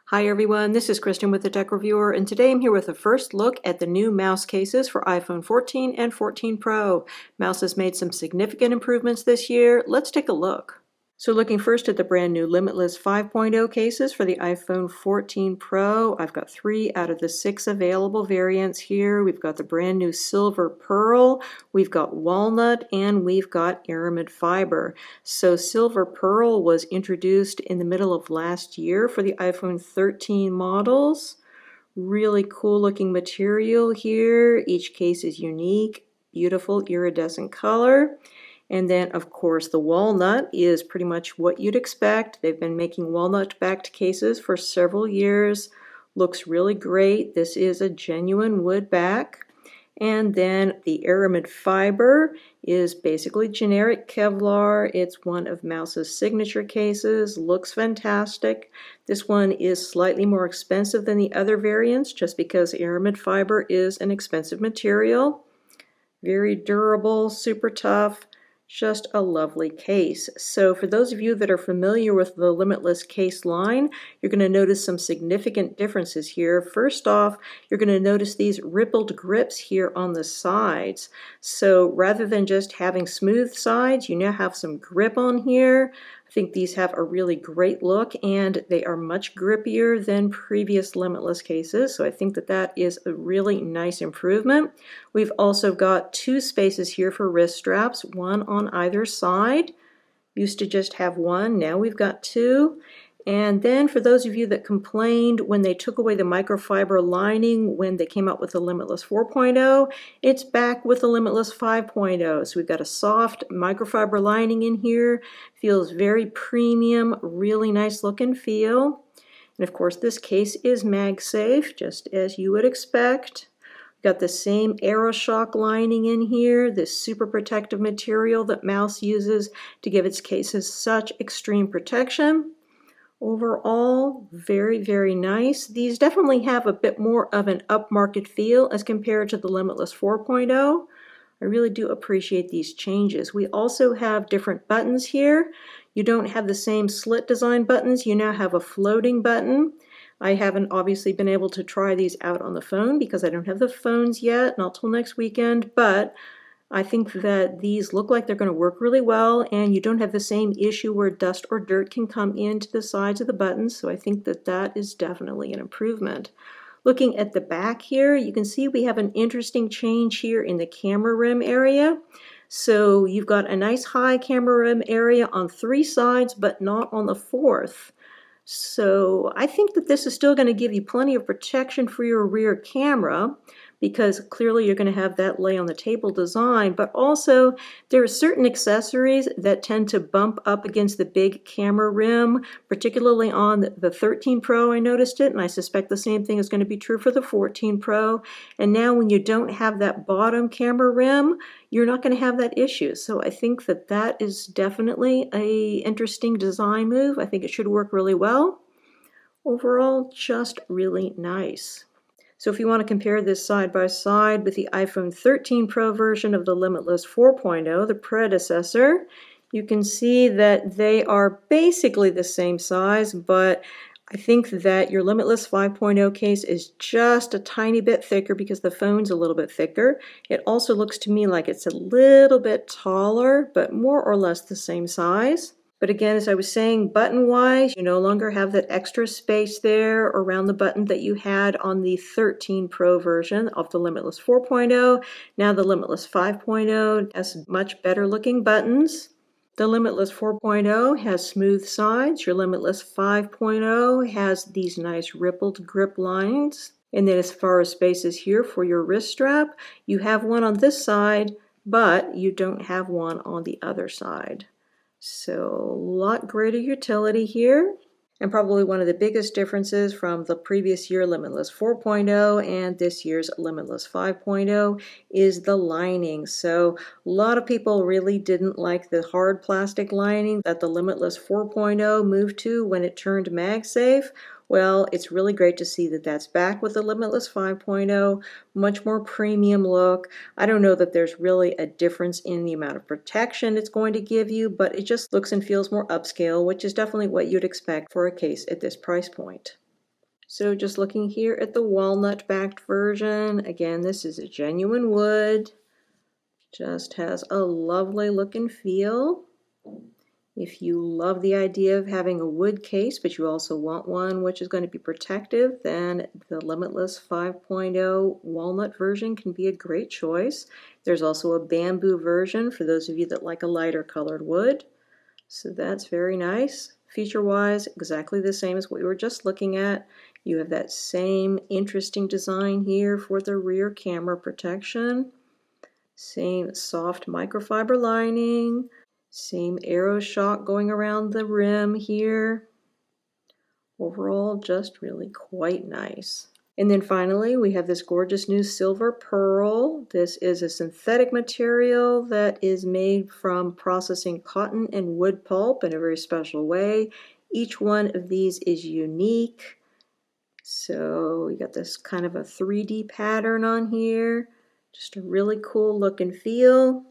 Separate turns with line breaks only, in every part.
Hi everyone, this is Kristen with the Tech Reviewer, and today I'm here with a first look at the new mouse cases for iPhone 14 and 14 Pro. Mouse has made some significant improvements this year. Let's take a look. So looking first at the brand new Limitless 5.0 cases for the iPhone 14 Pro. I've got 3 out of the 6 available variants here. We've got the brand new Silver Pearl, we've got Walnut, and we've got Aramid Fiber. So Silver Pearl was introduced in the middle of last year for the iPhone 13 models. Really cool looking material here. Each case is unique, beautiful iridescent color. And then, of course, the walnut is pretty much what you'd expect. They've been making walnut-backed cases for several years. Looks really great. This is a genuine wood back. And then the Aramid Fiber is basically generic Kevlar. It's one of Mouse's signature cases. Looks fantastic. This one is slightly more expensive than the other variants just because Aramid Fiber is an expensive material. Very durable, super tough. Just a lovely case. So for those of you that are familiar with the Limitless case line, you're going to notice some significant differences here. First off, you're going to notice these rippled grips here on the sides. So rather than just having smooth sides, you now have some grip on here. I think these have a really great look, and they are much grippier than previous Limitless cases, so I think that that is a really nice improvement. We've also got 2 spaces here for wrist straps, one on either side. Used to just have one, now we've got 2. And then for those of you that complained when they took away the microfiber lining when they came out with the Limitless 4.0, it's back with the Limitless 5.0. So we've got a soft microfiber lining in here. Feels very premium, really nice look and feel. And of course this case is MagSafe, just as you would expect. Got the same AeroShock lining in here, this super protective material that Mouse uses to give its cases such extreme protection. Overall, very, very nice. These definitely have a bit more of an upmarket feel as compared to the Limitless 4.0. I really do appreciate these changes. We also have different buttons here. You don't have the same slit design buttons. You now have a floating button. I haven't obviously been able to try these out on the phone because I don't have the phones yet, not till next weekend, but I think that these look like they're going to work really well, and you don't have the same issue where dust or dirt can come into the sides of the buttons, so I think that that is definitely an improvement. Looking at the back here, you can see we have an interesting change here in the camera rim area. So you've got a nice high camera rim area on 3 sides, but not on the 4th. So I think that this is still going to give you plenty of protection for your rear camera, because clearly you're going to have that lay on the table design, but also there are certain accessories that tend to bump up against the big camera rim, particularly on the 13 Pro. I noticed it, and I suspect the same thing is going to be true for the 14 Pro. And now when you don't have that bottom camera rim, you're not going to have that issue. So I think that that is definitely an interesting design move. I think it should work really well. Overall, just really nice. So if you want to compare this side by side with the iPhone 13 Pro version of the Limitless 4.0, the predecessor, you can see that they are basically the same size, but I think that your Limitless 5.0 case is just a tiny bit thicker because the phone's a little bit thicker. It also looks to me like it's a little bit taller, but more or less the same size. But again, as I was saying, button-wise, you no longer have that extra space there around the button that you had on the 13 Pro version of the Limitless 4.0. Now the Limitless 5.0 has much better looking buttons. The Limitless 4.0 has smooth sides. Your Limitless 5.0 has these nice rippled grip lines. And then as far as spaces here for your wrist strap, you have one on this side, but you don't have one on the other side. So a lot greater utility here, and probably one of the biggest differences from the previous year Limitless 4.0 and this year's Limitless 5.0 is the lining. So a lot of people really didn't like the hard plastic lining that the Limitless 4.0 moved to when it turned MagSafe. Well, it's really great to see that that's back with the Limitless 5.0, much more premium look. I don't know that there's really a difference in the amount of protection it's going to give you, but it just looks and feels more upscale, which is definitely what you'd expect for a case at this price point. So just looking here at the walnut backed version, again, this is a genuine wood, just has a lovely look and feel. If you love the idea of having a wood case, but you also want one which is going to be protective, then the Limitless 5.0 walnut version can be a great choice. There's also a bamboo version for those of you that like a lighter colored wood. So that's very nice. Feature-wise, exactly the same as what we were just looking at. You have that same interesting design here for the rear camera protection. Same soft microfiber lining. Same arrow shock going around the rim here. Overall, just really quite nice. And then finally, we have this gorgeous new silver pearl. This is a synthetic material that is made from processing cotton and wood pulp in a very special way. Each one of these is unique. So we got this kind of a 3D pattern on here. Just a really cool look and feel.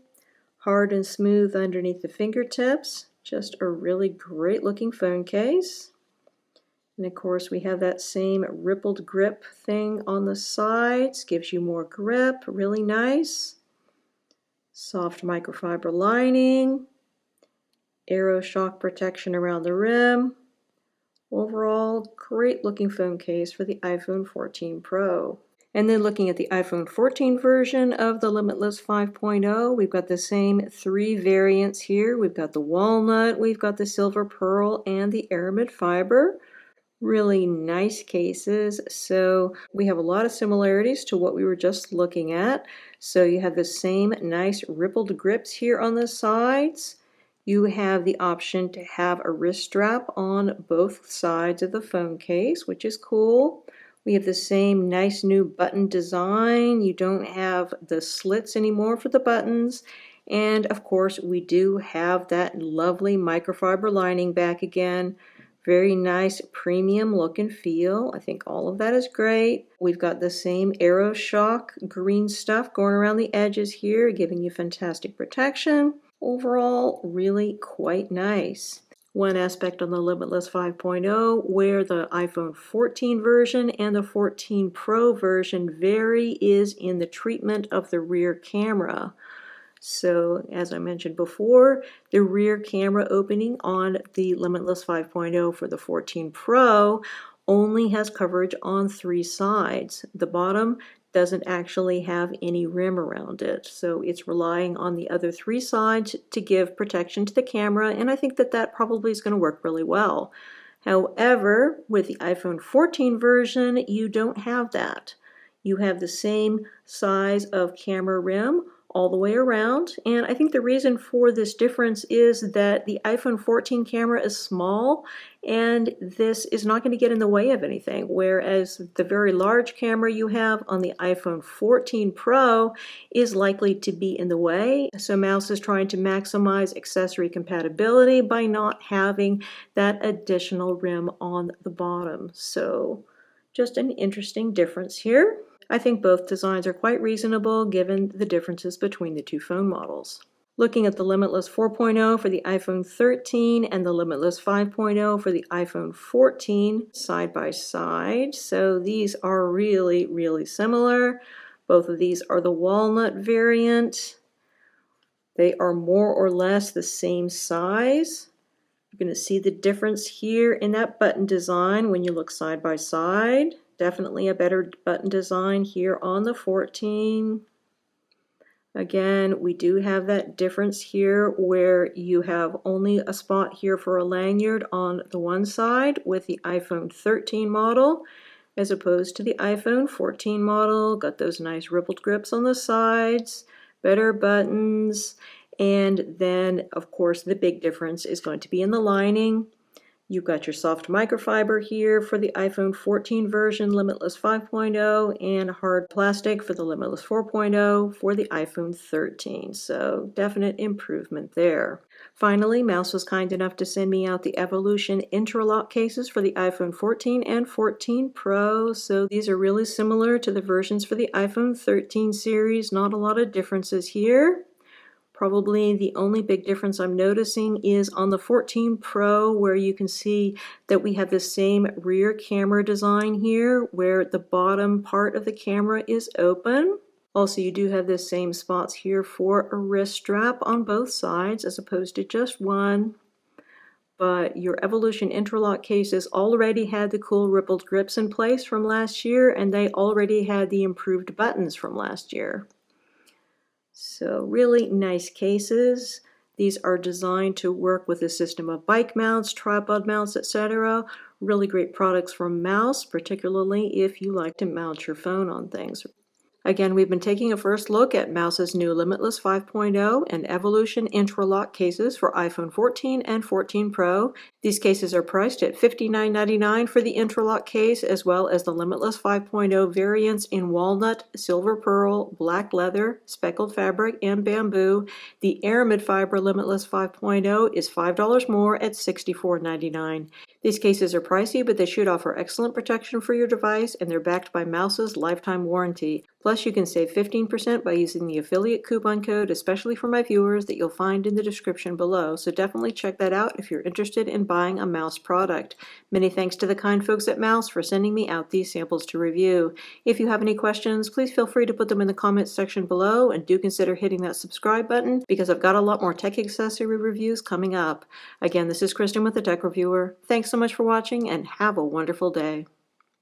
Hard and smooth underneath the fingertips. Just a really great looking phone case. And of course we have that same rippled grip thing on the sides, gives you more grip, really nice. Soft microfiber lining, arrow shock protection around the rim. Overall, great looking phone case for the iPhone 14 Pro. And then looking at the iPhone 14 version of the Limitless 5.0, we've got the same 3 variants here. We've got the walnut, we've got the silver pearl, and the Aramid Fiber. Really nice cases. So we have a lot of similarities to what we were just looking at. So you have the same nice rippled grips here on the sides. You have the option to have a wrist strap on both sides of the phone case, which is cool. We have the same nice new button design. You don't have the slits anymore for the buttons. And of course, we do have that lovely microfiber lining back again. Very nice premium look and feel. I think all of that is great. We've got the same arrow shock green stuff going around the edges here, giving you fantastic protection. Overall, really quite nice. One aspect on the Limitless 5.0 where the iPhone 14 version and the 14 Pro version vary is in the treatment of the rear camera. So as I mentioned before, the rear camera opening on the Limitless 5.0 for the 14 Pro only has coverage on 3 sides. The bottom doesn't actually have any rim around it, so it's relying on the other 3 sides to give protection to the camera, and I think that that probably is going to work really well. However, with the iPhone 14 version, you don't have that. You have the same size of camera rim all the way around, and I think the reason for this difference is that the iPhone 14 camera is small and this is not going to get in the way of anything, whereas the very large camera you have on the iPhone 14 Pro is likely to be in the way. So Mous is trying to maximize accessory compatibility by not having that additional rim on the bottom. So just an interesting difference here. I think both designs are quite reasonable given the differences between the 2 phone models. Looking at the Limitless 4.0 for the iPhone 13 and the Limitless 5.0 for the iPhone 14 side by side. So these are really, really similar. Both of these are the walnut variant. They are more or less the same size. You're going to see the difference here in that button design when you look side by side. Definitely a better button design here on the 14. Again, we do have that difference here where you have only a spot here for a lanyard on the one side with the iPhone 13 model as opposed to the iPhone 14 model. Got those nice rippled grips on the sides, better buttons, and then of course the big difference is going to be in the lining. You've got your soft microfiber here for the iPhone 14 version, Limitless 5.0, and hard plastic for the Limitless 4.0 for the iPhone 13. So definite improvement there. Finally, Mous was kind enough to send me out the Evolution IntraLock cases for the iPhone 14 and 14 Pro. So these are really similar to the versions for the iPhone 13 series. Not a lot of differences here. Probably the only big difference I'm noticing is on the 14 Pro, where you can see that we have the same rear camera design here, where the bottom part of the camera is open. Also, you do have the same spots here for a wrist strap on both sides as opposed to just one. But your Evolution IntraLock cases already had the cool rippled grips in place from last year, and they already had the improved buttons from last year. So really nice cases. These are designed to work with a system of bike mounts, tripod mounts, etc. Really great products from Mous, particularly if you like to mount your phone on things. Again, we've been taking a first look at Mous's new Limitless 5.0 and Evolution IntraLock cases for iPhone 14 and 14 Pro. These cases are priced at $59.99 for the IntraLock case, as well as the Limitless 5.0 variants in walnut, silver pearl, black leather, speckled fabric, and bamboo. The Aramid Fiber Limitless 5.0 is $5 more at $64.99. These cases are pricey, but they should offer excellent protection for your device, and they're backed by Mous's lifetime warranty. Plus, you can save 15% by using the affiliate coupon code, especially for my viewers, that you'll find in the description below. So definitely check that out if you're interested in buying a Mous product. Many thanks to the kind folks at Mous for sending me out these samples to review. If you have any questions, please feel free to put them in the comments section below, and do consider hitting that subscribe button because I've got a lot more tech accessory reviews coming up. Again, this is Kristen with the Tech Reviewer. Thanks so much for watching, and have a wonderful day.